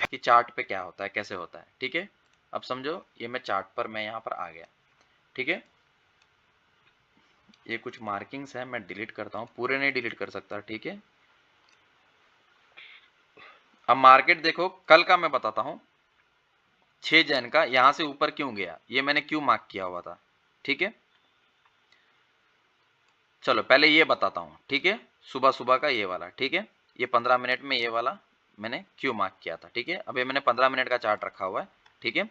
कि चार्ट पे क्या होता है, कैसे होता है। ठीक है, अब समझो ये मैं चार्ट पर मैं यहाँ पर आ गया। ठीक है, ये कुछ मार्किंग्स है, मैं डिलीट करता हूँ, पूरे नहीं डिलीट कर सकता। ठीक है, अब मार्केट देखो, कल का मैं बताता हूँ, 6 जन का यहां से ऊपर क्यों गया, ये मैंने क्यों मार्क किया हुआ था। ठीक है, चलो पहले ये बताता हूँ। ठीक है, सुबह सुबह का ये वाला, ठीक है, ये 15 मिनट में ये वाला मैंने क्यों मार्क किया था। ठीक है, अब ये मैंने 15 मिनट का चार्ट रखा हुआ है। ठीक है,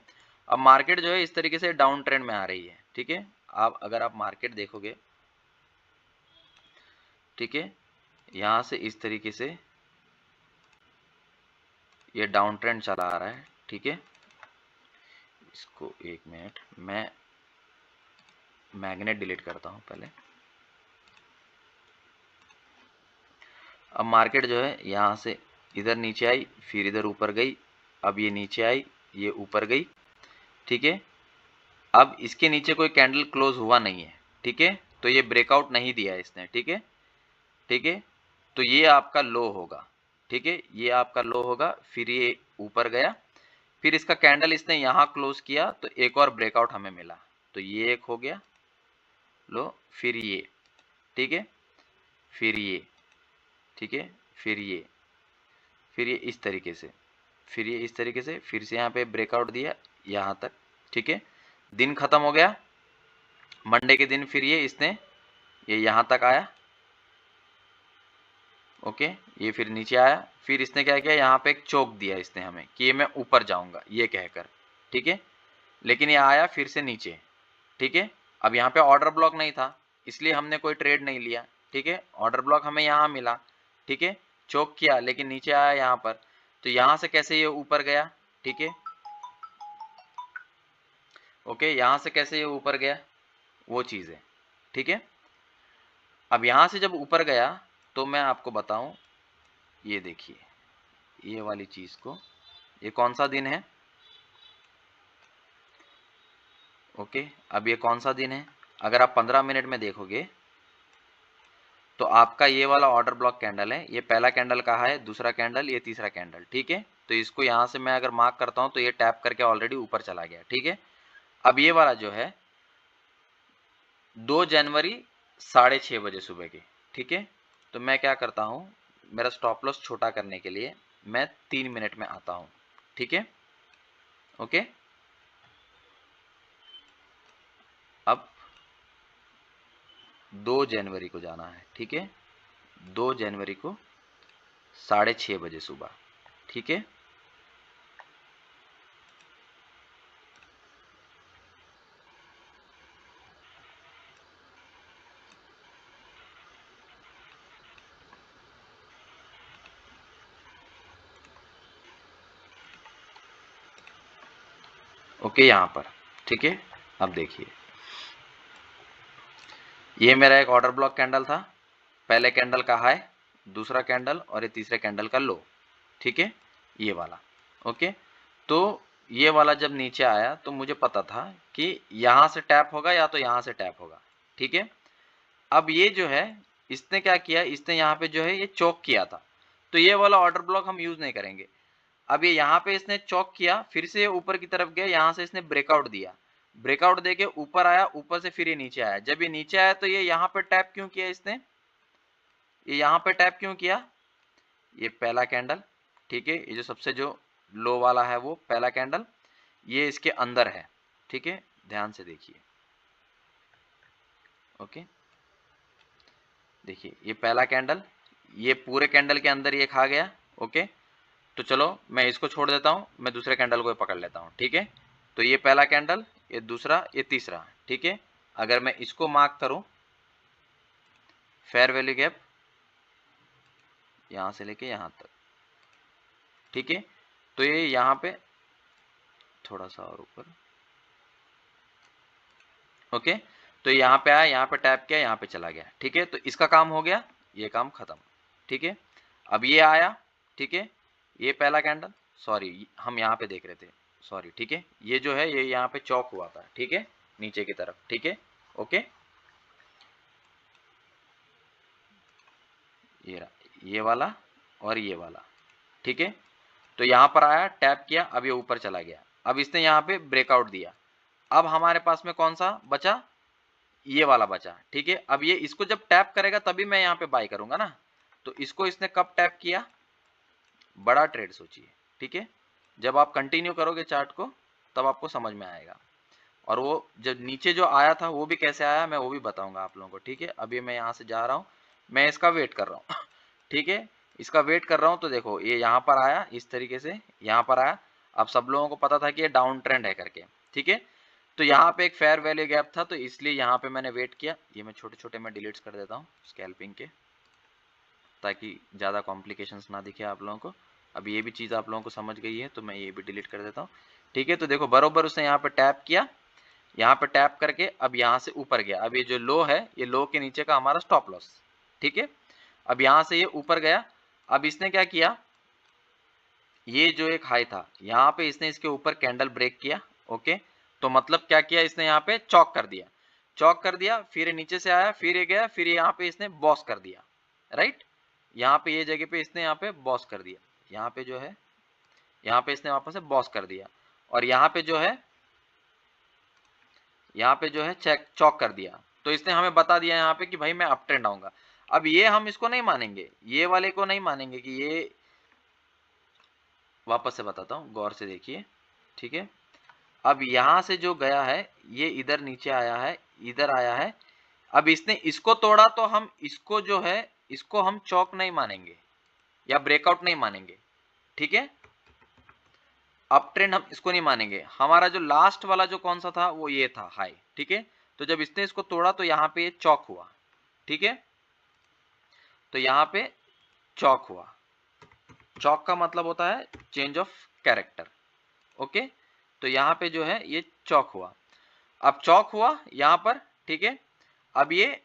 अब मार्केट जो है इस तरीके से डाउन ट्रेंड में आ रही है। ठीक है, आप अगर आप मार्केट देखोगे, ठीक है, यहां से इस तरीके से ये डाउन ट्रेंड चला आ रहा है। ठीक है, इसको एक मिनट, मैं मैग्नेट डिलीट करता हूं पहले। अब मार्केट जो है यहां से इधर नीचे आई, फिर इधर ऊपर गई, अब ये नीचे आई, ये ऊपर गई। ठीक है, अब इसके नीचे कोई कैंडल क्लोज हुआ नहीं है। ठीक है, तो ये ब्रेकआउट नहीं दिया इसने। ठीक है, ठीक है, तो ये आपका लो होगा। ठीक है, ये आपका लो होगा, फिर ये ऊपर गया, फिर इसका कैंडल इसने यहां क्लोज किया, तो एक और ब्रेकआउट हमें मिला, तो ये एक हो गया लो, फिर ये, ठीक है, फिर ये, ठीक है, फिर ये इस तरीके से, फिर ये इस तरीके से, फिर से यहाँ पे ब्रेकआउट दिया यहाँ तक। ठीक है, दिन खत्म हो गया मंडे के दिन, फिर ये इसने ये यहाँ तक आया। ओके, ये फिर नीचे आया, फिर इसने क्या किया, यहाँ पे एक चोक दिया इसने हमें कि ये मैं ऊपर जाऊंगा ये कहकर। ठीक है, लेकिन ये आया फिर से नीचे। ठीक है, अब यहाँ पे ऑर्डर ब्लॉक नहीं था, इसलिए हमने कोई ट्रेड नहीं लिया। ठीक है, ऑर्डर ब्लॉक हमें यहाँ मिला। ठीक है, चोक किया लेकिन नीचे आया यहाँ पर, तो यहाँ से कैसे ये ऊपर गया। ठीक है, ओके, यहाँ से कैसे ये ऊपर गया, वो चीज़ है। ठीक है, अब यहाँ से जब ऊपर गया तो मैं आपको बताऊं, ये देखिए, ये वाली चीज़ को, ये कौन सा दिन है। ओके, अब ये कौन सा दिन है, अगर आप 15 मिनट में देखोगे तो आपका ये वाला ऑर्डर ब्लॉक कैंडल है, ये पहला कैंडल कहा है, दूसरा कैंडल, ये तीसरा कैंडल। ठीक है, तो इसको यहां से मैं अगर मार्क करता हूं तो ये टैप करके ऑलरेडी ऊपर चला गया। ठीक है, अब ये वाला जो है 2 जनवरी 6:30 बजे सुबह के। ठीक है, तो मैं क्या करता हूं, मेरा स्टॉप लॉस छोटा करने के लिए मैं 3 मिनट में आता हूं। ठीक है, ओके, अब 2 जनवरी को जाना है। ठीक है, 2 जनवरी को 6:30 बजे सुबह। ठीक है, ओके, यहां पर। ठीक है, अब देखिए, ये मेरा एक ऑर्डर ब्लॉक कैंडल था, पहले कैंडल का हाई, दूसरा कैंडल और ये तीसरे कैंडल का लो। ठीक है, ये वाला। ओके, तो ये वाला जब नीचे आया तो मुझे पता था कि यहां से टैप होगा या तो यहां से टैप होगा। ठीक है, अब ये जो है इसने क्या किया, इसने यहाँ पे जो है ये चौक किया था, तो ये वाला ऑर्डर ब्लॉक हम यूज नहीं करेंगे। अब ये यहाँ पे इसने चौक किया, फिर से ऊपर की तरफ गया, यहाँ से इसने ब्रेकआउट दिया, ब्रेकआउट देके ऊपर आया, ऊपर से फिर ये नीचे आया। जब ये नीचे आया तो ये यहाँ पे टैप क्यों किया इसने, ये यहाँ पे टैप क्यों किया, ये पहला कैंडल। ठीक है, ये जो सबसे जो लो वाला है वो पहला कैंडल, ये इसके अंदर है। ठीक है, ध्यान से देखिए। ओके, देखिए ये पहला कैंडल, ये पूरे कैंडल के अंदर ये खा गया। ओके, तो चलो मैं इसको छोड़ देता हूं, मैं दूसरे कैंडल को पकड़ लेता हूं। ठीक है, तो ये पहला कैंडल, ये दूसरा, ये तीसरा। ठीक है, अगर मैं इसको मार्क करूं, फेयर वैल्यू गैप यहां से लेके यहां तक। ठीक है, तो ये यहां पे थोड़ा सा और ऊपर। ओके, तो यहाँ पे आया, यहाँ पे टैप किया, यहाँ पे चला गया। ठीक है, तो इसका काम हो गया, ये काम खत्म। ठीक है, अब ये आया। ठीक है, ये पहला कैंडल, सॉरी हम यहाँ पे देख रहे थे, सॉरी। ठीक है, ये जो है ये यहाँ पे चौक हुआ था। ठीक है, नीचे की तरफ। ठीक है, ओके, ये रहा, ये वाला और ये वाला। ठीक है, तो यहाँ पर आया, टैप किया, अब ये ऊपर चला गया, अब इसने यहाँ पे ब्रेकआउट दिया। अब हमारे पास में कौन सा बचा, ये वाला बचा, ठीक है। अब ये इसको जब टैप करेगा तभी मैं यहाँ पे बाय करूंगा ना, तो इसको इसने कब टैप किया, बड़ा ट्रेड सोचिए, ठीक है। जब आप कंटिन्यू करोगे चार्ट को तब आपको समझ में आएगा। और वो जब नीचे जो आया था वो भी कैसे आया मैं वो भी बताऊंगा आप लोगों को, ठीक है। अभी मैं यहाँ से जा रहा हूँ, मैं इसका वेट कर रहा हूँ ठीक है, इसका वेट कर रहा हूँ। तो देखो ये यहाँ पर आया, इस तरीके से यहाँ पर आया। अब सब लोगों को पता था कि ये डाउन ट्रेंड है करके, ठीक है। तो यहाँ पे एक फेयर वैल्यू गैप था, तो इसलिए यहाँ पे मैंने वेट किया। ये मैं छोटे छोटे मैं डिलीट कर देता हूँ स्कैल्पिंग के, ताकि ज़्यादा कॉम्प्लिकेशंस ना दिखे आप लोगों को। अब ये भी चीज़ आप लोगों को समझ गई है तो मैं ये भी डिलीट कर देता हूँ, ठीक है। तो देखो बरोबर उसने यहाँ पे टैप किया, यहाँ पे टैप करके अब यहाँ से ऊपर गया। अब ये जो लो है, ये लो के नीचे का हमारा स्टॉप लॉस, ठीक है। अब यहाँ से ये ऊपर गया, अब इसने क्या किया, ये जो एक हाई था यहाँ पे इसने इसके ऊपर कैंडल ब्रेक किया, ओके। तो मतलब क्या किया इसने, यहाँ पे चौक कर दिया, चौक कर दिया, फिर नीचे से आया, फिर ये गया, फिर यहाँ पे इसने बॉस कर दिया, राइट। यहाँ पे ये जगह पे इसने यहाँ पे बॉस कर दिया, यहाँ पे जो है, यहाँ पे इसने वापस से बॉस कर दिया, और यहाँ पे जो है, यहाँ पे जो है चेक चौक कर दिया। तो इसने हमें बता दिया यहाँ पे कि भाई मैं अप ट्रेंड आऊंगा। अब ये हम इसको नहीं मानेंगे, ये वाले को नहीं मानेंगे कि ये, वापस से बताता हूँ, गौर से देखिए, ठीक है। अब यहाँ से जो गया है ये इधर नीचे आया है, इधर आया है। अब इसने इसको तोड़ा तो हम इसको जो है, इसको हम चौक नहीं मानेंगे या ब्रेकआउट नहीं मानेंगे, ठीक है। अप ट्रेंड हम इसको नहीं मानेंगे। हमारा जो लास्ट वाला जो कौन सा था वो ये था हाई, ठीक है। तो जब इसने इसको तोड़ा तो यहाँ पे ये चौक हुआ, ठीक है। तो यहाँ पे चौक हुआ, चौक का मतलब होता है चेंज ऑफ कैरेक्टर, ओके। तो यहाँ पे जो है ये चौक हुआ। अब चौक हुआ यहाँ पर, ठीक है। अब ये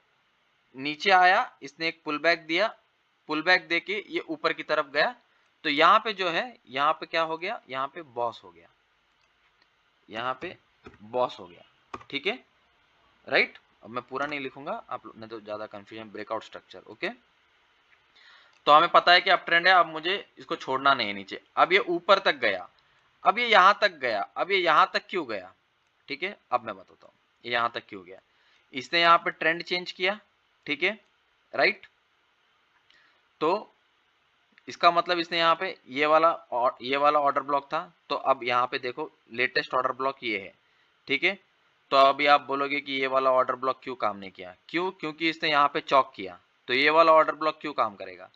नीचे आया, इसने एक पुल बैक दिया, पुल बैक देके ये ऊपर की तरफ गया। तो यहाँ पे जो है, यहाँ पे क्या हो गया, यहाँ पे बॉस हो गया, यहाँ पे बॉस हो गया, ठीक है, राइट। अब मैं पूरा नहीं लिखूंगा, आप लोग ने तो ज्यादा कंफ्यूजन, ब्रेकआउट स्ट्रक्चर, ओके। तो हमें पता है कि अप ट्रेंड है, अब मुझे इसको छोड़ना नहीं है नीचे। अब ये ऊपर तक गया, अब ये यहां तक गया, अब ये यहां तक क्यों गया, ठीक है। अब मैं बताता हूं ये यहां तक क्यों गया। इसने यहाँ पे ट्रेंड चेंज किया, ठीक है, राइट। तो इसका मतलब इसने यहाँ पे ये वाला ऑर्डर ब्लॉक था, तो अब यहाँ पे देखो लेटेस्ट ऑर्डर ब्लॉक ये है, ठीक है। तो अभी आप बोलोगे कि ये वाला ऑर्डर ब्लॉक क्यों काम नहीं किया, क्यों, क्योंकि इसने यहाँ पे चौक किया, तो ये वाला ऑर्डर ब्लॉक क्यों काम करेगा।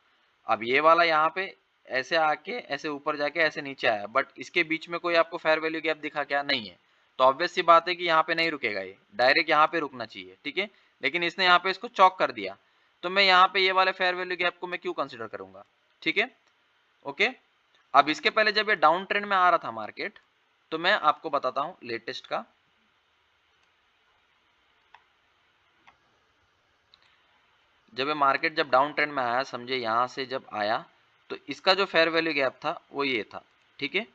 अब ये वाला यहाँ पे ऐसे आके ऐसे ऊपर जाके ऐसे नीचे आया, बट इसके बीच में कोई आपको फेयर वैल्यू गैप दिखा क्या, नहीं है। तो ऑब्वियस सी बात है कि यहाँ पे नहीं रुकेगा, ये डायरेक्ट यहाँ पे रुकना चाहिए, ठीक है। लेकिन इसने यहाँ पे इसको चौक कर दिया, तो मैं यहाँ पे ये वाले फेयर वैल्यू गैप को मैं क्यों कंसिडर करूंगा, ठीक है, ओके। अब इसके पहले जब ये डाउन ट्रेंड में आ रहा था मार्केट, तो मैं आपको बताता हूं लेटेस्ट का, जब ये मार्केट जब डाउन ट्रेंड में आया, समझे यहां से जब आया, तो इसका जो फेयर वैल्यू गैप था वो ये था, ठीक है।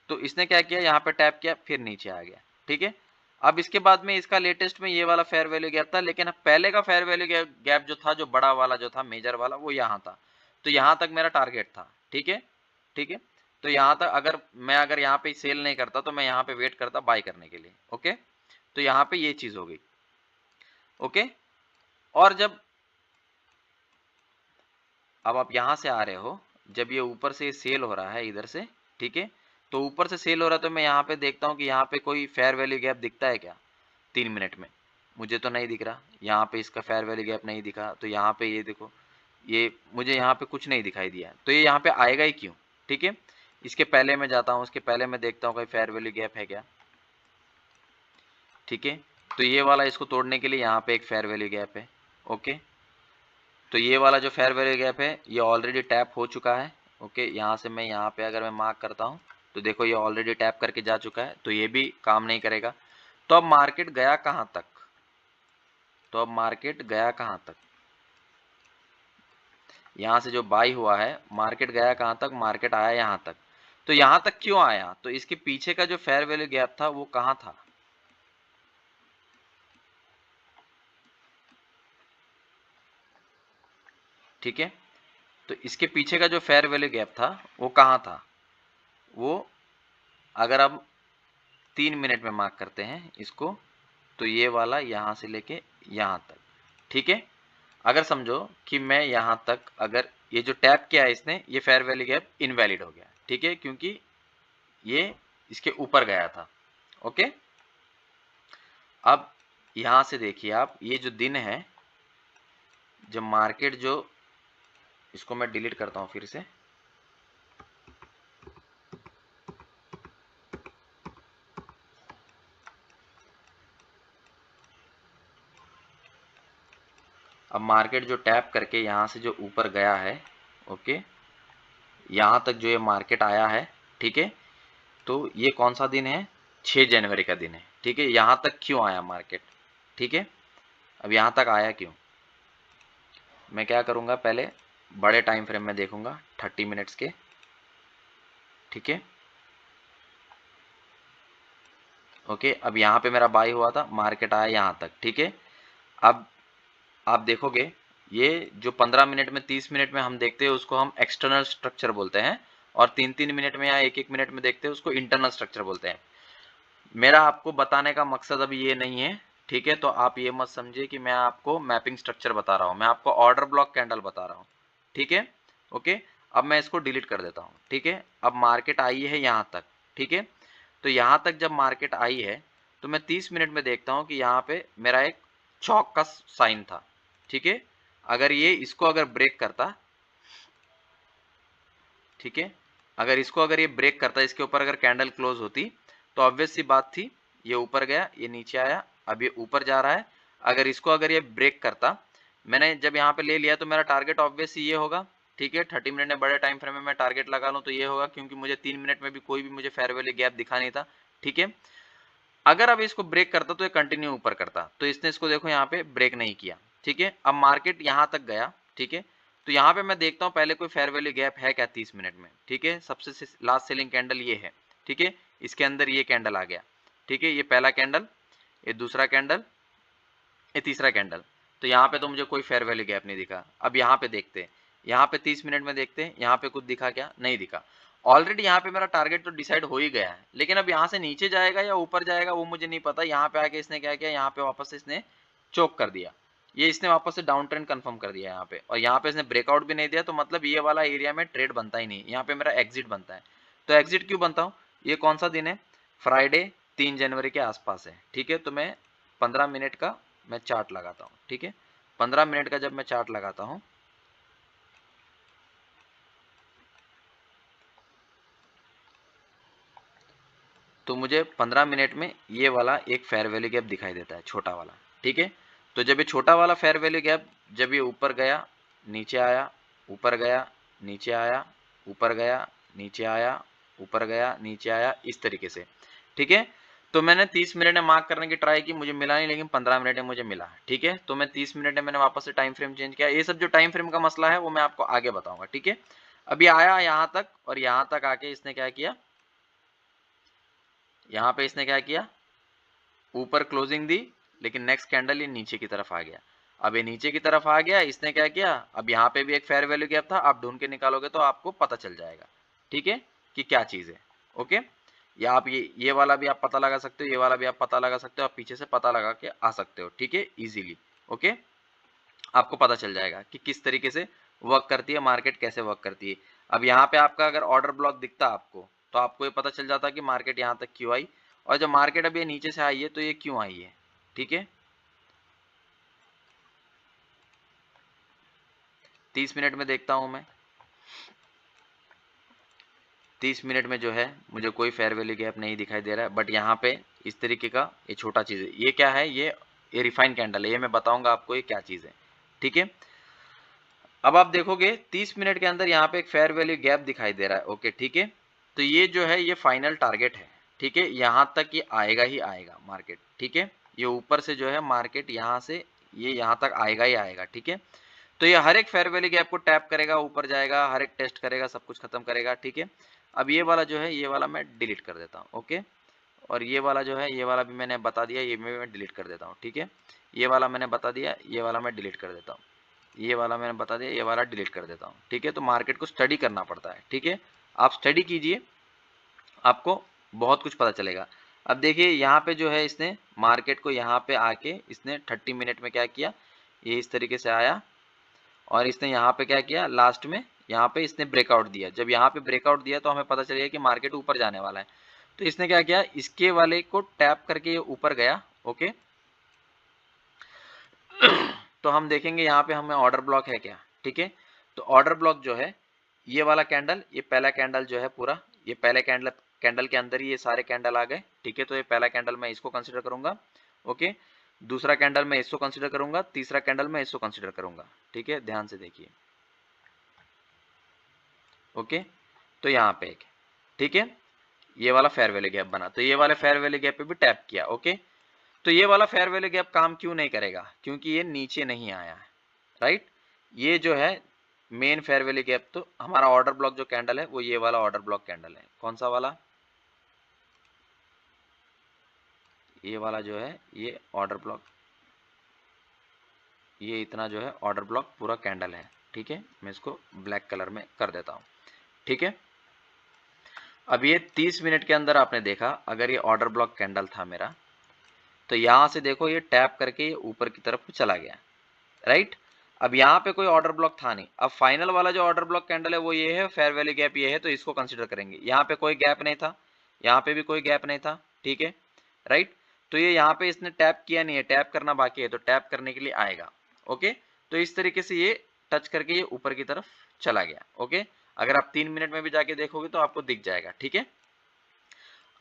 तो इसने क्या किया, यहाँ पे टैप किया, फिर नीचे आ गया, ठीक है। अब इसके बाद में इसका लेटेस्ट में ये वाला फेयर वैल्यू गैप था, लेकिन पहले का फेयर वैल्यू गैप जो था, जो बड़ा वाला जो था, मेजर वाला, वो यहाँ था। तो यहाँ तक मेरा टारगेट था, ठीक है, ठीक है। तो यहाँ तक अगर यहाँ पे सेल नहीं करता तो मैं यहाँ पे वेट करता बाय करने के लिए, ओके। तो यहाँ पे ये चीज हो गई, ओके। और जब अब आप यहां से आ रहे हो, जब ये ऊपर से सेल हो रहा है इधर से, ठीक है। तो ऊपर से सेल हो रहा है, तो मैं यहाँ पे देखता हूँ कि यहाँ पे कोई फेयर वैल्यू गैप दिखता है क्या 3 मिनट में, मुझे तो नहीं दिख रहा। यहाँ पे इसका फेयर वैल्यू गैप नहीं दिखा, तो यहाँ पे ये देखो, ये मुझे यहाँ पे कुछ नहीं दिखाई दिया, तो ये यहाँ पे आएगा ही क्यों, ठीक है। इसके पहले मैं जाता हूँ, उसके पहले मैं देखता हूँ कोई फेयर वैल्यू गैप है क्या, ठीक है। तो ये वाला इसको तोड़ने के लिए यहाँ पे एक फेयर वैल्यू गैप है, ओके। तो ये वाला जो फेयर वैल्यू गैप है ये ऑलरेडी टैप हो चुका है, ओके। यहाँ से मैं यहाँ पे अगर मैं मार्क करता हूँ तो देखो ये ऑलरेडी टैप करके जा चुका है, तो ये भी काम नहीं करेगा। तो अब मार्केट गया कहाँ तक, तो अब मार्केट गया कहाँ तक, यहाँ से जो बाई हुआ है मार्केट गया कहाँ तक, मार्केट आया यहाँ तक। तो यहाँ तक क्यों आया, तो इसके पीछे का जो फेयर वैल्यू गैप था वो कहाँ था, ठीक है। तो इसके पीछे का जो फेयर वैल्यू गैप था वो कहाँ था, वो अगर अब 3 मिनट में मार्क करते हैं इसको, तो ये वाला यहाँ से लेके यहाँ तक, ठीक है। अगर समझो कि मैं यहाँ तक अगर ये जो टैप किया है इसने, ये फेयर वैल्यू गैप इनवैलिड हो गया, ठीक है, क्योंकि ये इसके ऊपर गया था। ओके, अब यहां से देखिए आप, ये जो दिन है, जब मार्केट जो, इसको मैं डिलीट करता हूं फिर से, अब मार्केट जो टैप करके यहां से जो ऊपर गया है, ओके, यहां तक जो ये मार्केट आया है, ठीक है, तो ये कौन सा दिन है, 6 जनवरी का दिन है, ठीक है। यहां तक क्यों आया मार्केट, ठीक है, अब यहां तक आया क्यों, मैं क्या करूंगा, पहले बड़े टाइम फ्रेम में देखूंगा 30 मिनट्स के, ठीक है। ओके, अब यहाँ पे मेरा बाई हुआ था, मार्केट आया यहाँ तक, ठीक है। अब आप देखोगे ये जो 15 मिनट में 30 मिनट में हम देखते हैं उसको हम एक्सटर्नल स्ट्रक्चर बोलते हैं, और 3-3 मिनट में या 1-1 मिनट में देखते हैं उसको इंटरनल स्ट्रक्चर बोलते हैं। मेरा आपको बताने का मकसद अभी ये नहीं है, ठीक है, तो आप ये मत समझिए कि मैं आपको मैपिंग स्ट्रक्चर बता रहा हूँ, मैं आपको ऑर्डर ब्लॉक कैंडल बता रहा हूँ, ठीक है। ओके, अब मैं इसको डिलीट कर देता हूँ, ठीक है। अब मार्केट आई है यहाँ तक, ठीक है, तो यहाँ तक जब मार्केट आई है तो मैं 30 मिनट में देखता हूँ कि यहाँ पे मेरा एक चौक का साइन था, ठीक है। अगर ये इसको अगर ब्रेक करता, ठीक है, अगर ये ब्रेक करता, इसके ऊपर अगर कैंडल क्लोज होती, तो ऑब्वियस सी बात थी, ये ऊपर गया, ये नीचे आया, अब ये ऊपर जा रहा है। अगर ये ब्रेक करता, मैंने जब यहाँ पे ले लिया तो मेरा टारगेट ऑब्वियस ये होगा, ठीक है। 30 मिनट में बड़े टाइम फ्रेम में मैं टारगेट लगा लूँ तो ये होगा, क्योंकि मुझे 3 मिनट में भी कोई भी मुझे फेयर वैल्यू गैप दिखा नहीं था, ठीक है। अगर अब इसको ब्रेक करता तो ये कंटिन्यू ऊपर करता, तो इसने इसको देखो यहाँ पे ब्रेक नहीं किया, ठीक है। अब मार्केट यहाँ तक गया, ठीक है, तो यहाँ पे मैं देखता हूँ पहले कोई फेयर वैल्यू गैप है क्या 30 मिनट में, ठीक है। सबसे लास्ट सेलिंग कैंडल ये है, ठीक है, इसके अंदर ये कैंडल आ गया, ठीक है, ये पहला कैंडल, ये दूसरा कैंडल, ये तीसरा कैंडल, तो यहाँ पे तो मुझे कोई फेयर वैल्यू गैप नहीं दिखा। अब यहाँ पे देखते हैं, यहाँ पे 30 मिनट में देखते हैं, यहाँ पे कुछ दिखा क्या, नहीं दिखा। ऑलरेडी यहाँ पे मेरा टारगेट तो डिसाइड हो ही गया है, लेकिन अब यहाँ से नीचे जाएगा या ऊपर जाएगा वो मुझे नहीं पता। यहाँ पे आके इसने क्या किया, यहाँ पे वापस से इसने चोक कर दिया, ये इसने वापस से डाउन ट्रेंड कंफर्म कर दिया यहाँ पे, और यहाँ पे इसने ब्रेकआउट भी नहीं दिया, तो मतलब ये वाला एरिया में ट्रेड बनता ही नहीं, यहाँ पे मेरा एग्जिट बनता है। तो एग्जिट क्यों बनता हूँ, ये कौन सा दिन है, फ्राइडे 3 जनवरी के आसपास है, ठीक है। तो मैं 15 मिनट का मैं चार्ट लगाता हूँ, ठीक है। 15 मिनट का जब मैं चार्ट लगाता हूँ, तो मुझे 15 मिनट में ये वाला एक फेयर वैल्यू गैप दिखाई देता है, छोटा वाला, ठीक है। तो जब ये छोटा वाला फेयर वैल्यू गैप, जब ये ऊपर गया, नीचे आया, ऊपर गया, नीचे आया, ऊपर गया, नीचे आया, ऊपर गया, नीचे आया, इस तरीके से, ठीक है। तो मैंने 30 मिनट में मार्क करने की ट्राई की, मुझे मिला नहीं, लेकिन 15 मिनट में मुझे मिला, ठीक है। तो मैं 30 मिनट में मैंने वापस से टाइम फ्रेम चेंज किया। ये सब जो टाइम फ्रेम का मसला है वो मैं आपको आगे बताऊंगा, ठीक है। अभी आया यहाँ तक, और यहाँ तक आके इसने क्या किया, यहाँ पे इसने क्या किया, ऊपर क्लोजिंग दी, लेकिन नेक्स्ट कैंडल ये नीचे की तरफ आ गया। अब ये नीचे की तरफ आ गया, इसने क्या किया, अब यहाँ पे भी एक फेयर वैल्यू गैप था, आप ढूंढ के निकालोगे तो आपको पता चल जाएगा, ठीक है, कि क्या चीज है। ओके, या आप ये वाला भी आप पता लगा सकते हो, ये वाला भी आप पता लगा सकते हो, आप पीछे से पता लगा के आ सकते हो, ठीक है, इजीली। ओके, आपको पता चल जाएगा कि किस तरीके से वर्क करती है मार्केट, कैसे वर्क करती है। अब यहाँ पे आपका अगर ऑर्डर ब्लॉक दिखता आपको, तो आपको ये पता चल जाता कि मार्केट यहाँ तक क्यों आई, और जब मार्केट अभी नीचे से आई है तो ये क्यों आई है, ठीक है। 30 मिनट में देखता हूं मैं, 30 मिनट में जो है मुझे कोई फेयर वैल्यू गैप नहीं दिखाई दे रहा है, बट यहाँ पे इस तरीके का ये छोटा चीज है, ये क्या है, ये रिफाइन कैंडल है, ये मैं बताऊंगा आपको ये क्या चीज है, ठीक है। अब आप देखोगे 30 मिनट के अंदर यहाँ पे एक फेयर वैल्यू गैप दिखाई दे रहा है, ओके, ठीक है। तो ये जो है ये फाइनल टारगेट है, ठीक है, यहाँ तक ये आएगा ही आएगा मार्केट, ठीक है। ये ऊपर से जो है मार्केट यहाँ से ये यहाँ तक आएगा ही आएगा, ठीक है। तो ये हर एक फेयर वैल्यू गैप को टैप करेगा, ऊपर जाएगा, हर एक टेस्ट करेगा, सब कुछ खत्म करेगा, ठीक है। अब ये वाला जो है, ये वाला मैं डिलीट कर देता हूँ, ओके। और ये वाला जो है, ये वाला भी मैंने बता दिया, ये मैं डिलीट कर देता हूँ, ठीक है। ये वाला मैंने बता दिया, ये वाला मैं डिलीट कर देता हूँ, ये वाला मैंने बता दिया, ये वाला डिलीट कर देता हूँ, ठीक है। तो मार्केट को स्टडी करना पड़ता है, ठीक है, आप स्टडी कीजिए, आपको बहुत कुछ पता चलेगा। अब देखिए यहाँ पे जो है इसने मार्केट को यहाँ पे आके इसने 30 मिनट में क्या किया, ये इस तरीके से आया और इसने यहाँ पे क्या किया, लास्ट में यहाँ पे इसने ब्रेकआउट दिया। जब यहाँ पे ब्रेकआउट दिया तो हमें पता चल गया कि मार्केट ऊपर जाने वाला है। तो इसने क्या किया, इसके वाले को टैप करके ये ऊपर गया। ओके तो हम देखेंगे यहाँ पे हमें ऑर्डर ब्लॉक है क्या, ठीक है। तो ऑर्डर ब्लॉक जो है ये वाला कैंडल, ये पहला कैंडल जो है पूरा, ये पहले कैंडल के अंदर ही ये सारे कैंडल आ गए, ठीक है। तो ये पहला कैंडल मैं इसको कंसिडर करूंगा। ओके दूसरा कैंडल मैं इसको कंसिडर करूंगा, तीसरा कैंडल मैं इसको कंसिडर करूंगा, ठीक है। ध्यान से देखिए। ओके तो यहाँ पे एक, ठीक है, ये वाला फेयर वैल्यू गैप बना, तो ये वाले फेयर वैल्यू गैप पे भी टैप किया। ओके तो ये वाला फेयर वैल्यू गैप काम क्यों नहीं करेगा, क्योंकि ये नीचे नहीं आया है, राइट। ये जो है मेन फेयर वैल्यू गैप, तो हमारा ऑर्डर ब्लॉक जो कैंडल है वो ये वाला ऑर्डर ब्लॉक कैंडल है। कौन सा वाला, ये वाला जो है ये ऑर्डर ब्लॉक, ये इतना जो है ऑर्डर ब्लॉक पूरा कैंडल है, ठीक है। मैं इसको ब्लैक कलर में कर देता हूं, ठीक है। अब ये 30 मिनट के अंदर आपने देखा, अगर ये ऑर्डर ब्लॉक कैंडल था मेरा, तो यहां से देखो ये टैप करके ये ऊपर की तरफ चला गया, राइट। अब यहाँ पे कोई ऑर्डर ब्लॉक था नहीं। अब फाइनल वाला जो ऑर्डर ब्लॉक कैंडल है वो ये है, फेयर वैल्यू गैप ये है, तो इसको कंसीडर करेंगे। यहाँ पे कोई गैप नहीं था, यहाँ पे भी कोई गैप नहीं था, ठीक है, राइट। तो ये यहाँ पे इसने टैप किया नहीं है, टैप करना बाकी है, तो टैप करने के लिए आएगा। ओके तो इस तरीके से ये टच करके ये ऊपर की तरफ चला गया। ओके अगर आप 3 मिनट में भी जाके देखोगे तो आपको दिख जाएगा, ठीक है।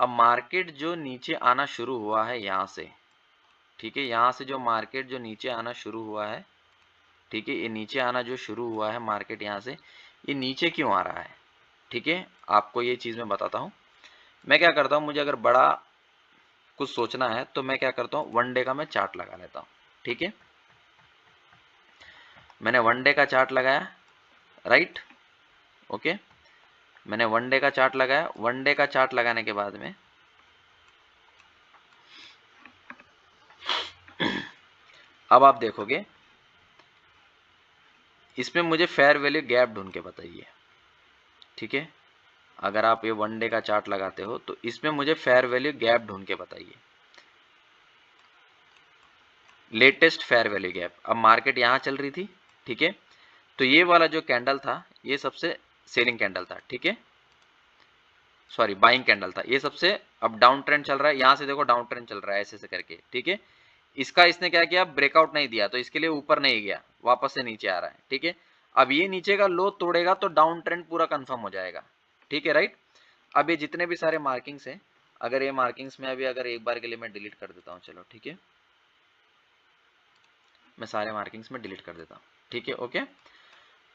अब मार्केट जो नीचे आना शुरू हुआ है यहाँ से, ठीक है, यहाँ से जो मार्केट जो नीचे आना शुरू हुआ है, ठीक है, ये नीचे आना जो शुरू हुआ है मार्केट यहाँ से, ये नीचे क्यों आ रहा है, ठीक है, आपको ये चीज़ मैं बताता हूँ। मैं क्या करता हूँ, मुझे अगर बड़ा कुछ सोचना है तो मैं क्या करता हूँ, 1 डे का मैं चार्ट लगा लेता हूँ, ठीक है। मैंने 1 डे का चार्ट लगाया, राइट। ओके मैंने 1 डे का चार्ट लगाया। 1 डे का चार्ट लगाने के बाद में अब आप देखोगे इसमें मुझे फेयर वैल्यू गैप ढूंढ के बताइए, ठीक है। अगर आप ये 1 डे का चार्ट लगाते हो तो इसमें मुझे फेयर वैल्यू गैप ढूंढ के बताइए, लेटेस्ट फेयर वैल्यू गैप। अब मार्केट यहाँ चल रही थी, ठीक है, तो ये वाला जो कैंडल था ये सबसे सेलिंग कैंडल था, ठीक है, सॉरी बाइंग कैंडल था। ये सबसे अब डाउन ट्रेंड चल रहा है, यहाँ से देखो डाउन ट्रेंड चल रहा है ऐसे ऐसे करके, ठीक है। इसका इसने क्या किया, ब्रेकआउट नहीं दिया, तो इसके लिए ऊपर नहीं गया, वापस से नीचे आ रहा है, ठीक है। अब ये नीचे का लो तोड़ेगा तो डाउन ट्रेंड पूरा कंफर्म हो जाएगा, ठीक है, राइट। अब ये जितने भी सारे मार्किंग्स हैं, अगर ये मार्किंग्स में अभी अगर एक बार के लिए मैं डिलीट कर देता हूँ, चलो ठीक है, मैं सारे मार्किंग्स में डिलीट कर देता हूँ, ठीक है। ओके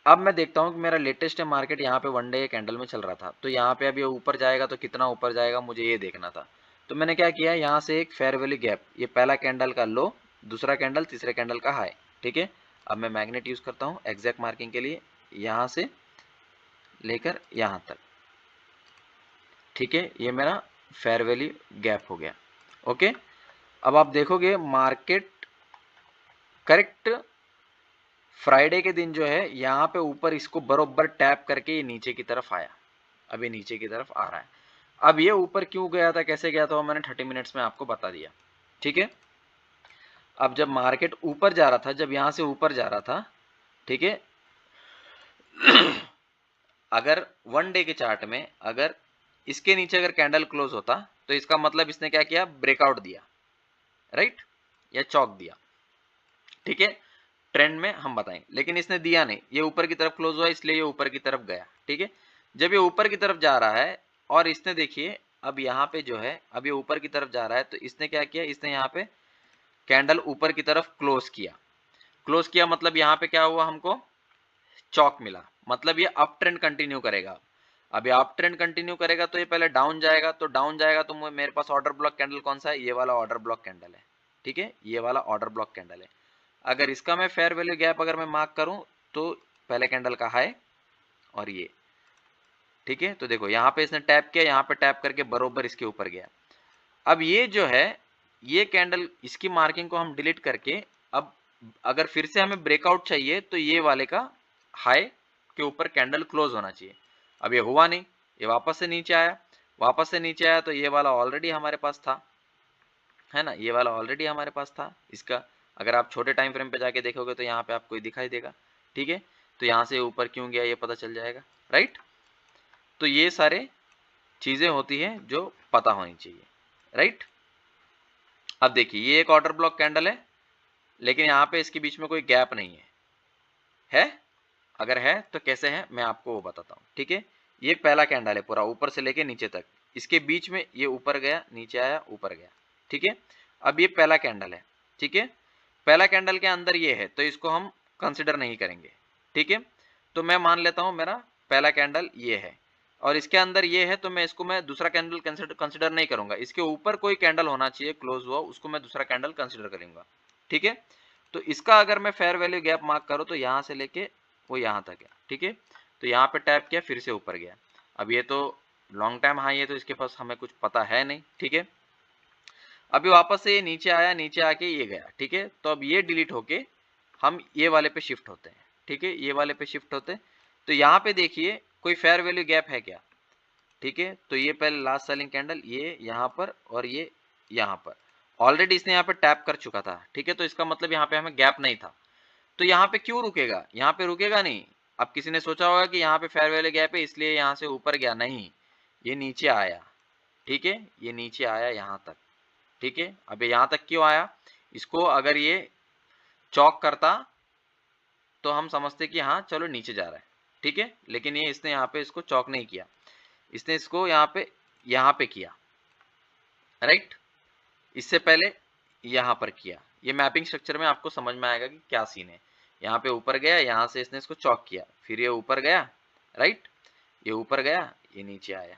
अब मैं देखता हूँ कि मेरा लेटेस्ट है मार्केट यहाँ पे 1 डे कैंडल में चल रहा था, तो यहाँ पे अब ये ऊपर जाएगा तो कितना ऊपर जाएगा मुझे ये देखना था। तो मैंने क्या किया, यहाँ से एक फेयर वैल्यू गैप, ये पहला कैंडल का लो, दूसरा कैंडल, तीसरे कैंडल का हाई, ठीक है। अब मैं मैग्नेट यूज करता हूँ एग्जैक्ट मार्किंग के लिए, यहाँ से लेकर यहाँ तक, ठीक है, ये मेरा फेयर वैल्यू गैप हो गया। ओके अब आप देखोगे मार्केट करेक्ट फ्राइडे के दिन जो है यहाँ पे ऊपर इसको बरोबर टैप करके ये नीचे की तरफ आया, अब ये नीचे की तरफ आ रहा है। अब ये ऊपर क्यों गया था, कैसे गया था, वो मैंने 30 मिनट्स में आपको बता दिया, ठीक है। अब जब मार्केट ऊपर जा रहा था, जब यहाँ से ऊपर जा रहा था, ठीक है, अगर 1 डे के चार्ट में अगर इसके नीचे अगर कैंडल क्लोज होता तो इसका मतलब इसने क्या किया, ब्रेकआउट दिया, राइट, या चौक दिया, ठीक है, ट्रेंड में हम बताएंगे, लेकिन इसने दिया नहीं, ये ऊपर की तरफ क्लोज हुआ इसलिए ये ऊपर की तरफ गया, ठीक है। जब ये ऊपर की तरफ जा रहा है और इसने देखिए अब यहाँ पे जो है, अब ये ऊपर की तरफ जा रहा है, तो इसने क्या किया, इसने यहाँ पे कैंडल ऊपर की तरफ क्लोज किया, क्लोज किया मतलब यहाँ पे क्या हुआ, हमको चौक मिला, मतलब ये अप ट्रेंड कंटिन्यू करेगा। अब ये अप ट्रेंड कंटिन्यू करेगा तो ये पहले डाउन जाएगा, तो डाउन जाएगा तो मेरे पास ऑर्डर ब्लॉक कैंडल कौन सा है, ये वाला ऑर्डर ब्लॉक कैंडल है, ठीक है, ये वाला ऑर्डर ब्लॉक कैंडल है। अगर इसका मैं फेयर वैल्यू गैप अगर मैं मार्क करूं तो पहले कैंडल का हाई और ये, ठीक है, तो देखो यहाँ पे इसने टैप किया, यहाँ पे टैप करके बरोबर इसके ऊपर गया। अब ये जो है ये कैंडल, इसकी मार्किंग को हम डिलीट करके, अब अगर फिर से हमें ब्रेकआउट चाहिए तो ये वाले का हाई के ऊपर कैंडल क्लोज होना चाहिए। अब ये हुआ नहीं, ये वापस से नीचे आया, वापस से नीचे आया तो ये वाला ऑलरेडी हमारे पास था, है ना, ये वाला ऑलरेडी हमारे पास था। इसका अगर आप छोटे टाइम फ्रेम पे जाके देखोगे तो यहाँ पे आपको दिखाई देगा, ठीक है। तो यहाँ से ऊपर क्यों गया ये पता चल जाएगा, राइट। तो ये सारे चीजें होती है जो पता होनी चाहिए, राइट। अब देखिए ये एक ऑर्डर ब्लॉक कैंडल है, लेकिन यहाँ पे इसके बीच में कोई गैप नहीं है? अगर है तो कैसे है मैं आपको वो बताता हूँ, ठीक है। ये पहला कैंडल है पूरा ऊपर से लेके नीचे तक, इसके बीच में ये ऊपर गया, नीचे आया, ऊपर गया, ठीक है। अब ये पहला कैंडल है, ठीक है। पहला कैंडल के अंदर ये है तो इसको हम कंसिडर नहीं करेंगे, ठीक है। तो मैं मान लेता हूं मेरा पहला कैंडल ये है और इसके अंदर ये है, तो मैं इसको मैं दूसरा कैंडल कंसिडर नहीं करूंगा। इसके ऊपर कोई कैंडल होना चाहिए क्लोज हुआ, उसको मैं दूसरा कैंडल कंसिडर करूंगा, ठीक है। तो इसका अगर मैं फेयर वैल्यू गैप मार्क करूं तो यहां से लेके वो यहां तक है, ठीक है। तो यहाँ पे टैप किया, फिर से ऊपर गया। अब ये तो लॉन्ग टाइम हाई है तो इसके पास हमें कुछ पता है नहीं, ठीक है। अभी वापस से ये नीचे आया, नीचे आके ये गया, ठीक है। तो अब ये डिलीट होके हम ये वाले पे शिफ्ट होते हैं, ठीक है, ये वाले पे शिफ्ट होते हैं। तो यहाँ पे देखिए कोई फेयर वैल्यू गैप है क्या, ठीक है। तो ये पहले लास्ट सेलिंग कैंडल ये यहाँ पर और ये यहाँ पर, ऑलरेडी इसने यहाँ पे टैप कर चुका था, ठीक है। तो इसका मतलब यहाँ पे हमें गैप नहीं था। तो यहाँ पे क्यों रुकेगा, यहाँ पे रुकेगा नहीं। अब किसी ने सोचा होगा कि यहाँ पे फेयर वैल्यू गैप है इसलिए यहाँ से ऊपर गया, नहीं, ये नीचे आया, ठीक है, ये नीचे आया यहाँ तक, ठीक है। अब यहाँ तक क्यों आया, इसको अगर ये चौक करता तो हम समझते कि हाँ चलो नीचे जा रहा है, ठीक है। लेकिन ये इसने यहाँ पे इसको चौक नहीं किया, इसने इसको यहाँ पे किया, राइट। इससे पहले यहाँ पर किया। ये मैपिंग स्ट्रक्चर में आपको समझ में आएगा कि क्या सीन है। यहाँ पे ऊपर गया, यहाँ से इसने इसको चौक किया, फिर ये ऊपर गया, राइट, ये ऊपर गया, ये नीचे आया।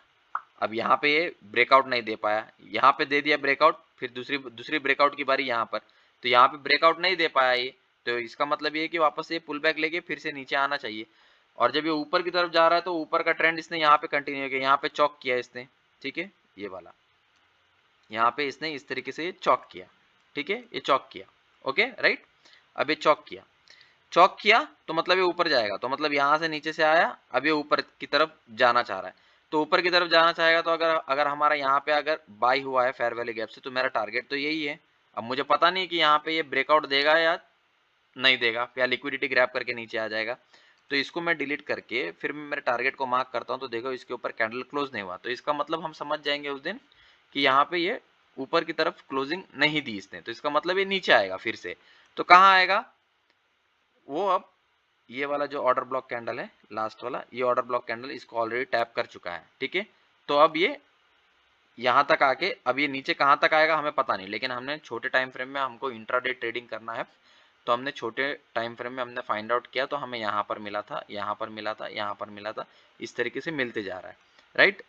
अब यहाँ पे ये ब्रेकआउट नहीं दे पाया, यहाँ पे दे दिया ब्रेकआउट, फिर दूसरी ब्रेकआउट की बारी यहाँ पर, तो यहाँ पे ब्रेकआउट नहीं दे पाया ये, तो इसका मतलब ये है कि वापस से पुल बैक लेके फिर से नीचे आना चाहिए। और जब ये ऊपर की तरफ जा रहा है तो ऊपर का ट्रेंड इसने यहाँ पे कंटिन्यू किया, यहाँ पे चौक किया इसने, ठीक है, ये वाला यहाँ पे इसने इस तरीके से चौक किया, ठीक है, ये चौक किया, ओके, राइट। अब ये चौक किया तो मतलब ये ऊपर जाएगा, तो मतलब यहाँ से नीचे से आया, अब ये ऊपर की तरफ जाना चाह रहा है। तो ऊपर की तरफ जाना चाहेगा तो अगर हमारा यहाँ पे अगर बाई हुआ है फेयर वैल्यू गैप से, तो मेरा टारगेट तो यही है। अब मुझे पता नहीं कि यहाँ पे ये ब्रेकआउट देगा या नहीं देगा, या लिक्विडिटी ग्रैब करके नीचे आ जाएगा। तो इसको मैं डिलीट करके फिर मैं मेरे टारगेट को मार्क करता हूँ, तो देखो इसके ऊपर कैंडल क्लोज नहीं हुआ, तो इसका मतलब हम समझ जाएंगे उस दिन कि यहाँ पे ये ऊपर की तरफ क्लोजिंग नहीं दी इसने, तो इसका मतलब ये नीचे आएगा फिर से। तो कहाँ आएगा वो, अब ये वाला जो ऑर्डर ब्लॉक कैंडल है लास्ट वाला, ये ऑर्डर ब्लॉक कैंडल इसको ऑलरेडी टैप कर चुका है, ठीक है। तो अब ये यहाँ तक आके, अब ये नीचे कहाँ तक आएगा हमें पता नहीं, लेकिन हमने छोटे टाइम फ्रेम में हमको इंट्राडे ट्रेडिंग करना है, तो हमने छोटे टाइम फ्रेम में हमने फाइंड आउट किया, तो हमें यहाँ पर मिला था, यहाँ पर मिला था, यहाँ पर मिला था, इस तरीके से मिलते जा रहा है, राइट।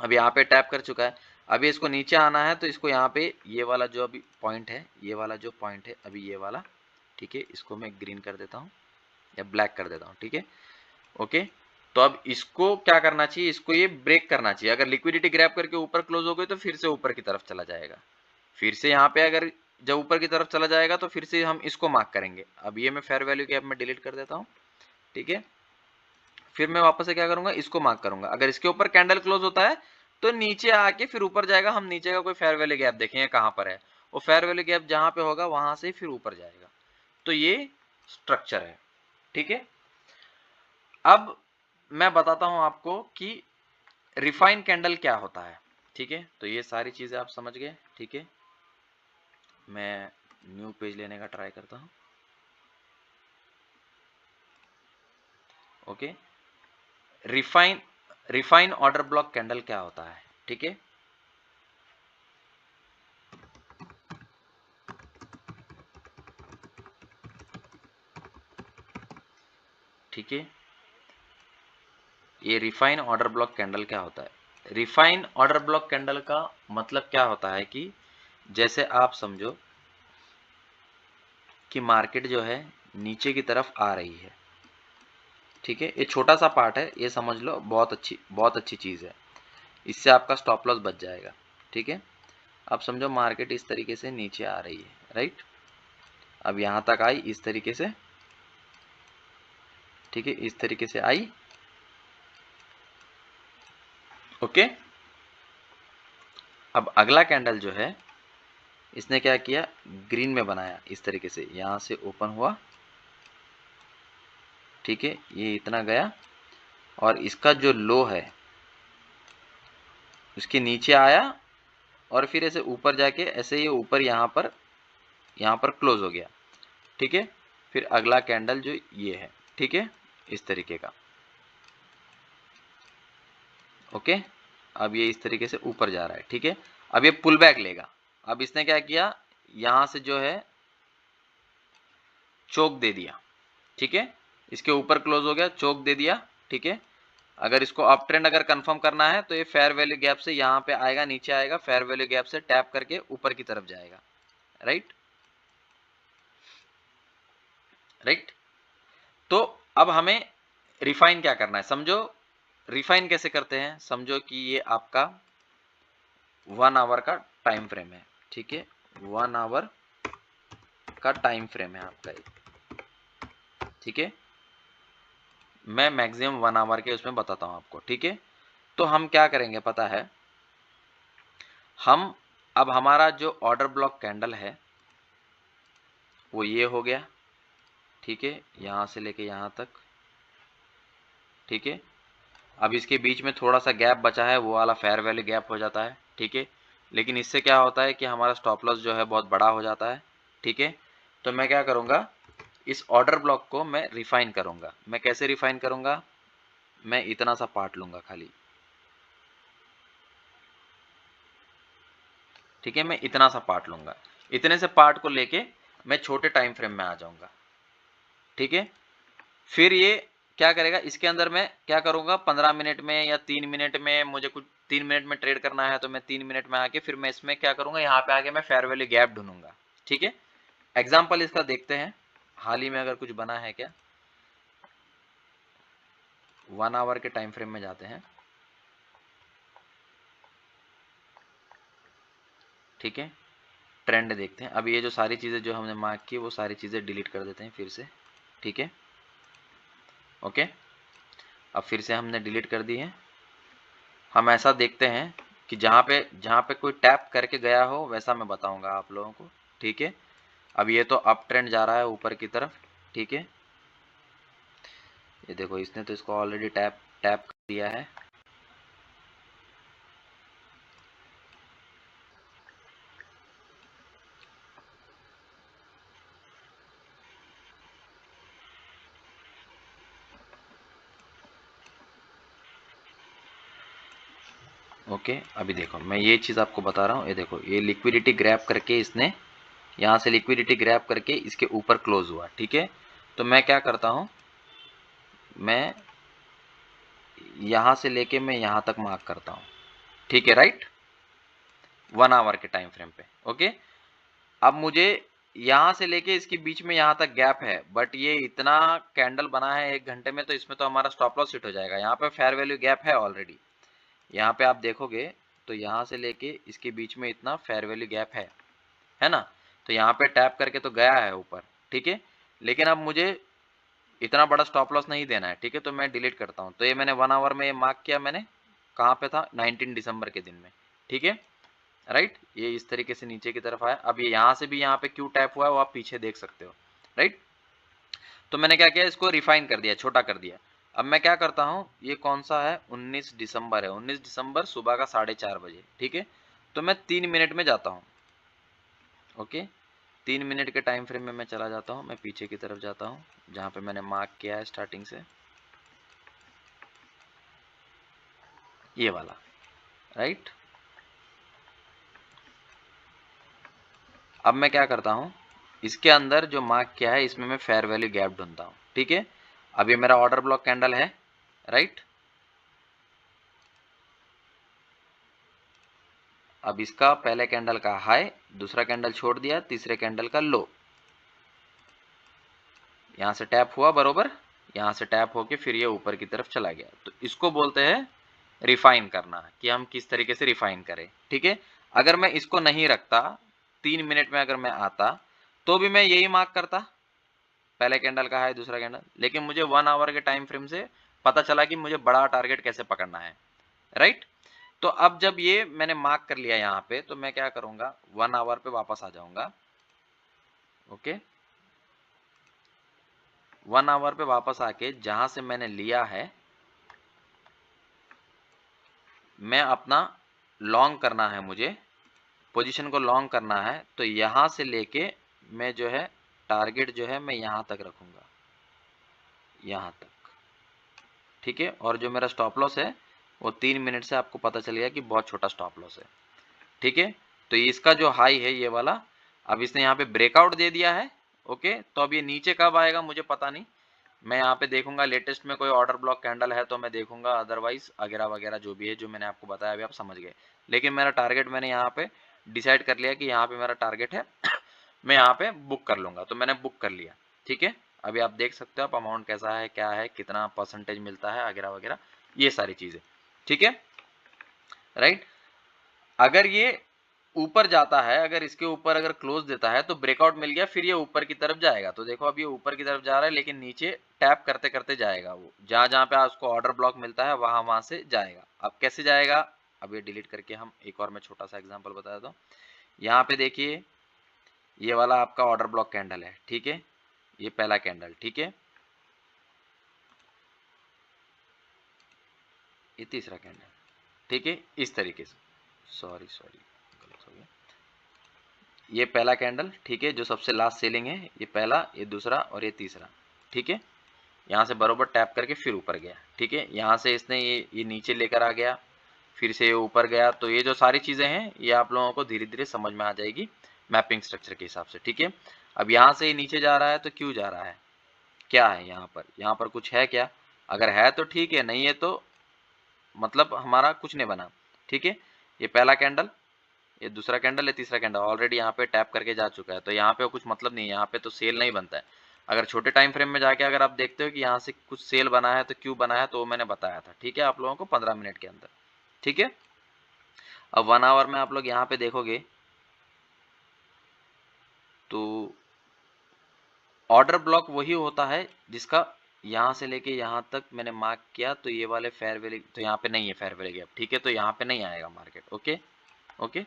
अब यहाँ पे टैप कर चुका है। अभी इसको नीचे आना है तो इसको यहाँ पे ये वाला जो अभी पॉइंट है, ये वाला जो पॉइंट है अभी ये वाला, ठीक है, इसको मैं ग्रीन कर देता हूँ या ब्लैक कर देता हूँ, ठीक है, ओके। तो अब इसको क्या करना चाहिए, इसको ये ब्रेक करना चाहिए। अगर लिक्विडिटी ग्रैब करके ऊपर क्लोज हो गई तो फिर से ऊपर की तरफ चला जाएगा, फिर से यहाँ पे अगर जब ऊपर की तरफ चला जाएगा तो फिर से हम इसको मार्क करेंगे। अब ये मैं फेयर वैल्यू गैप में डिलीट कर देता हूँ, ठीक है। फिर मैं वापस से क्या करूंगा, इसको मार्क करूंगा। अगर इसके ऊपर कैंडल क्लोज होता है तो नीचे आके फिर ऊपर जाएगा, हम नीचे का कोई फेयर वैल्यू गैप देखेंगे कहां पर है, वो फेयर वैल्यू गैप जहां पे होगा वहां से फिर ऊपर जाएगा। तो ये स्ट्रक्चर है, ठीक है। अब मैं बताता हूं आपको कि रिफाइन कैंडल क्या होता है, ठीक है। तो ये सारी चीजें आप समझ गए, ठीक है। मैं न्यू पेज लेने का ट्राई करता हूं, okay. Refine order block candle क्या होता है, ठीक है। ठीक है, ये रिफाइन ऑर्डर ब्लॉक कैंडल क्या होता है। रिफाइन ऑर्डर ब्लॉक कैंडल का मतलब क्या होता है कि जैसे आप समझो कि मार्केट जो है नीचे की तरफ आ रही है, ठीक है, ये छोटा सा पार्ट है, ये समझ लो, बहुत अच्छी चीज है, इससे आपका स्टॉप लॉस बच जाएगा, ठीक है। अब समझो मार्केट इस तरीके से नीचे आ रही है, राइट, अब यहां तक आई इस तरीके से, ठीक है, इस तरीके से आई, ओके। अब अगला कैंडल जो है इसने क्या किया, ग्रीन में बनाया इस तरीके से, यहां से ओपन हुआ, ठीक है, ये इतना गया और इसका जो लो है उसके नीचे आया और फिर ऐसे ऊपर जाके ऐसे ये ऊपर यहाँ पर क्लोज हो गया, ठीक है। फिर अगला कैंडल जो ये है, ठीक है, इस तरीके का, ओके। अब ये इस तरीके से ऊपर जा रहा है, ठीक है। अब ये पुल बैक लेगा। अब इसने क्या किया, यहां से जो है चोक दे दिया, ठीक है, इसके ऊपर क्लोज हो गया, चोक दे दिया, ठीक है। अगर इसको अप ट्रेंड अगर कंफर्म करना है तो ये फेयर वैल्यू गैप से यहाँ पे आएगा, नीचे आएगा, फेयर वैल्यू गैप से टैप करके ऊपर की तरफ जाएगा, राइट राइट। तो अब हमें रिफाइन क्या करना है, समझो रिफाइन कैसे करते हैं। समझो कि ये आपका 1 आवर का टाइम फ्रेम है, ठीक है, 1 आवर का टाइम फ्रेम है आपका ये, ठीक है। मैं मैक्सिमम 1 आवर के उसमें बताता हूं आपको, ठीक है। तो हम क्या करेंगे पता है, हम अब हमारा जो ऑर्डर ब्लॉक कैंडल है वो ये हो गया, ठीक है, यहां से लेके यहां तक, ठीक है। अब इसके बीच में थोड़ा सा गैप बचा है, वो वाला फेयर वैल्यू गैप हो जाता है, ठीक है। लेकिन इससे क्या होता है कि हमारा स्टॉप लॉस जो है बहुत बड़ा हो जाता है, ठीक है। तो मैं क्या करूंगा, इस ऑर्डर ब्लॉक को मैं रिफाइन करूंगा। मैं कैसे रिफाइन करूंगा, मैं इतना सा पार्ट लूंगा खाली, ठीक है, मैं इतना सा पार्ट लूंगा। इतने से पार्ट को लेके मैं छोटे टाइम फ्रेम में आ जाऊंगा, ठीक है। फिर ये क्या करेगा, इसके अंदर मैं क्या करूंगा, 15 मिनट में या 3 मिनट में, मुझे कुछ 3 मिनट में ट्रेड करना है तो मैं 3 मिनट में आके फिर मैं इसमें क्या करूंगा, यहाँ पे आके मैं फेयर वैल्यू गैप ढूंढूंगा, ठीक है। एग्जाम्पल इसका देखते हैं, हाल ही में अगर कुछ बना है क्या। 1 आवर के टाइम फ्रेम में जाते हैं, ठीक है, ट्रेंड देखते हैं। अब ये जो सारी चीजें जो हमने मार्क की वो सारी चीजें डिलीट कर देते हैं फिर से, ठीक है, ओके। अब फिर से हमने डिलीट कर दी है। हम ऐसा देखते हैं कि जहाँ पे कोई टैप करके गया हो वैसा मैं बताऊंगा आप लोगों को, ठीक है। अब ये तो अप ट्रेंड जा रहा है ऊपर की तरफ, ठीक है। ये देखो इसने तो इसको ऑलरेडी टैप टैप कर दिया है, ओके। अभी देखो मैं ये चीज आपको बता रहा हूँ, ये देखो ये लिक्विडिटी ग्रैब करके इसने यहाँ से लिक्विडिटी ग्रैब करके इसके ऊपर क्लोज हुआ, ठीक है। तो मैं क्या करता हूँ, मैं यहाँ से लेके मैं यहाँ तक मार्क करता हूँ, ठीक है, राइट, 1 आवर के टाइम फ्रेम पे, ओके। अब मुझे यहाँ से लेके इसके बीच में यहाँ तक गैप है, बट ये इतना कैंडल बना है 1 घंटे में, तो इसमें तो हमारा स्टॉप लॉस हिट हो जाएगा। यहाँ पे फेयर वैल्यू गैप है ऑलरेडी, यहाँ पे आप देखोगे तो यहाँ से लेके इसके बीच में इतना फेयर वैल्यू गैप है ना। तो यहाँ पे टैप करके तो गया है ऊपर, ठीक है। लेकिन अब मुझे इतना बड़ा स्टॉप लॉस नहीं देना है, ठीक है। तो मैं डिलीट करता हूँ। तो ये मैंने 1 आवर में ये मार्क किया मैंने, कहाँ पे था, 19 दिसंबर के दिन में, ठीक है, राइट। ये इस तरीके से नीचे की तरफ आया। अब ये यहाँ से भी यहाँ पे क्यों टैप हुआ है वो आप पीछे देख सकते हो, राइट। तो मैंने क्या किया, इसको रिफाइन कर दिया, छोटा कर दिया। अब मैं क्या करता हूँ, ये कौन सा है, 19 दिसंबर है, 19 दिसंबर सुबह का 4:30 बजे, ठीक है। तो मैं 3 मिनट में जाता हूँ, ओके। 3 मिनट के टाइम फ्रेम में मैं चला जाता हूँ, मैं पीछे की तरफ जाता हूँ जहाँ पे मैंने मार्क किया है स्टार्टिंग से, ये वाला, राइट। अब मैं क्या करता हूँ, इसके अंदर जो मार्क किया है इसमें मैं फेयर वैल्यू गैप ढूंढता हूँ, ठीक है। अब ये मेरा ऑर्डर ब्लॉक कैंडल है, राइट। अब इसका पहले कैंडल का हाई, दूसरा कैंडल छोड़ दिया, तीसरे कैंडल का लो, यहां से टैप हुआ बरोबर, यहां से टैप होके फिर ये ऊपर की तरफ चला गया। तो इसको बोलते हैं रिफाइन करना, कि हम किस तरीके से रिफाइन करें, ठीक है। अगर मैं इसको नहीं रखता, 3 मिनट में अगर मैं आता तो भी मैं यही मार्क करता, पहले कैंडल का हाई दूसरा कैंडल। लेकिन मुझे 1 आवर के टाइम फ्रेम से पता चला कि मुझे बड़ा टारगेट कैसे पकड़ना है, राइट। तो अब जब ये मैंने मार्क कर लिया यहाँ पे, तो मैं क्या करूंगा, 1 आवर पे वापस आ जाऊंगा। ओके, 1 आवर पे वापस आके जहां से मैंने लिया है, मैं अपना लॉन्ग करना है, मुझे पोजीशन को लॉन्ग करना है। तो यहां से लेके मैं जो है टारगेट जो है मैं यहां तक रखूंगा, यहां तक, ठीक है। और जो मेरा स्टॉप लॉस है वो 3 मिनट से आपको पता चल गया कि बहुत छोटा स्टॉप लॉस है, ठीक है। तो इसका जो हाई है ये वाला, अब इसने यहाँ पे ब्रेकआउट दे दिया है। ओके, तो अब ये नीचे कब आएगा मुझे पता नहीं, मैं यहाँ पे देखूंगा लेटेस्ट में कोई ऑर्डर ब्लॉक कैंडल है तो मैं देखूंगा, अदरवाइज वगैरह वगैरह जो भी है जो मैंने आपको बताया अभी आप समझ गए। लेकिन मेरा टारगेट मैंने यहाँ पे डिसाइड कर लिया कि यहाँ पे मेरा टारगेट है मैं यहाँ पे बुक कर लूंगा, तो मैंने बुक कर लिया, ठीक है। अभी आप देख सकते हो आप अमाउंट कैसा है, क्या है, कितना परसेंटेज मिलता है वगैरह वगैरह, ये सारी चीजें, ठीक है, राइट। अगर ये ऊपर जाता है, अगर इसके ऊपर अगर क्लोज देता है तो ब्रेकआउट मिल गया, फिर ये ऊपर की तरफ जाएगा। तो देखो अब ये ऊपर की तरफ जा रहा है, लेकिन नीचे टैप करते करते जाएगा, वो जहां जहां पे उसको ऑर्डर ब्लॉक मिलता है वहां वहां से जाएगा। अब कैसे जाएगा, अब ये डिलीट करके हम एक और मैं छोटा सा एग्जांपल बता देता हूं। यहाँ पे देखिए ये वाला आपका ऑर्डर ब्लॉक कैंडल है, ठीक है, ये पहला कैंडल, ठीक है, ये तीसरा कैंडल, ठीक है, इस तरीके से, सॉरी गलत हो गया, ये पहला कैंडल, ठीक है, जो सबसे लास्ट सेलिंग है, ये पहला, ये दूसरा और ये तीसरा, ठीक है। यहाँ से बरोबर टैप करके फिर ऊपर गया, ठीक है, यहाँ से इसने ये नीचे लेकर आ गया, फिर से ये ऊपर गया। तो ये जो सारी चीजें हैं ये आप लोगों को धीरे धीरे समझ में आ जाएगी मैपिंग स्ट्रक्चर के हिसाब से, ठीक है। अब यहाँ से ये नीचे जा रहा है तो क्यों जा रहा है, क्या है यहाँ पर कुछ है क्या, अगर है तो ठीक है, नहीं है तो मतलब हमारा कुछ नहीं बना, ठीक है। ये पहला कैंडल, ये दूसरा कैंडल है, तीसरा कैंडल ऑलरेडी यहाँ पे टैप करके जा चुका है, तो यहाँ पे कुछ मतलब नहीं है, यहाँ पे तो सेल नहीं बनता है। अगर छोटे टाइम फ्रेम में जाके अगर आप देखते हो कि यहाँ से कुछ सेल बना है तो क्यों बना है, तो वो मैंने बताया था, ठीक है, आप लोगों को 15 मिनट के अंदर, ठीक है। अब 1 आवर में आप लोग यहाँ पे देखोगे तो ऑर्डर ब्लॉक वही होता है जिसका यहाँ से लेके यहाँ तक मैंने मार्क किया, तो ये वाले फेयर वैल्यू तो यहाँ पे नहीं है, फेयर वैल्यू गैप, ठीक है, तो यहाँ पे नहीं आएगा मार्केट। ओके ओके,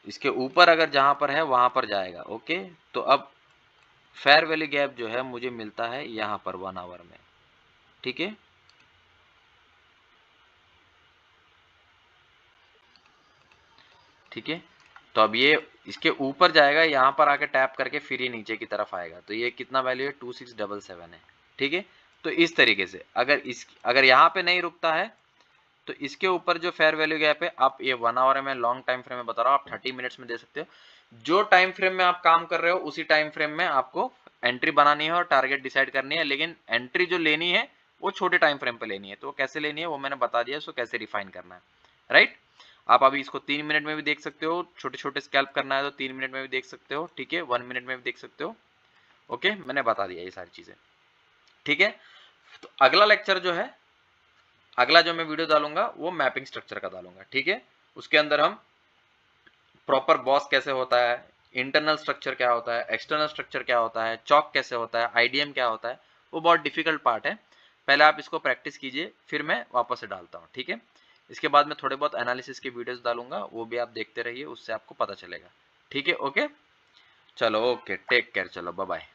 इसके ऊपर अगर जहां पर है वहां पर जाएगा। ओके, तो अब फेयर वैल्यू गैप जो है मुझे मिलता है यहां पर 1 आवर में, ठीक है, ठीक है। तो अब ये इसके ऊपर जाएगा, यहां पर आके टैप करके फिर ये नीचे की तरफ आएगा, तो ये कितना वैल्यू है 2677 है, ठीक है। तो इस तरीके से अगर यहाँ पे नहीं रुकता है तो इसके ऊपर जो फेयर वैल्यू गैप है, आप ये 1 आवर में लॉन्ग टाइम फ्रेम में बता रहा हूँ, आप 30 मिनट्स में दे सकते हो। जो टाइम फ्रेम में आप काम कर रहे हो उसी टाइम फ्रेम में आपको एंट्री बनानी है और टारगेट डिसाइड करनी है, लेकिन एंट्री जो लेनी है वो छोटे टाइम फ्रेम पे लेनी है। तो कैसे लेनी है वो मैंने बता दिया, उसको कैसे रिफाइन करना है, राइट। आप अभी इसको 3 मिनट में भी देख सकते हो, छोटे छोटे स्कैल्प करना है तो 3 मिनट में भी देख सकते हो, ठीक है, 1 मिनट में भी देख सकते हो। ओके, मैंने बता दिया ये सारी चीजें, ठीक है। तो अगला लेक्चर जो है, अगला जो मैं वीडियो डालूंगा वो मैपिंग स्ट्रक्चर का डालूंगा, ठीक है। उसके अंदर हम प्रॉपर बॉस कैसे होता है, इंटरनल स्ट्रक्चर क्या होता है, एक्सटर्नल स्ट्रक्चर क्या होता है, चॉक कैसे होता है, आईडीएम क्या होता है, वो बहुत डिफिकल्ट पार्ट है। पहले आप इसको प्रैक्टिस कीजिए, फिर मैं वापस से डालता हूँ, ठीक है। इसके बाद में थोड़े बहुत एनालिसिस के वीडियोस डालूंगा, वो भी आप देखते रहिए, उससे आपको पता चलेगा, ठीक है। ओके, चलो, ओके, टेक केयर, चलो, बाय बाय।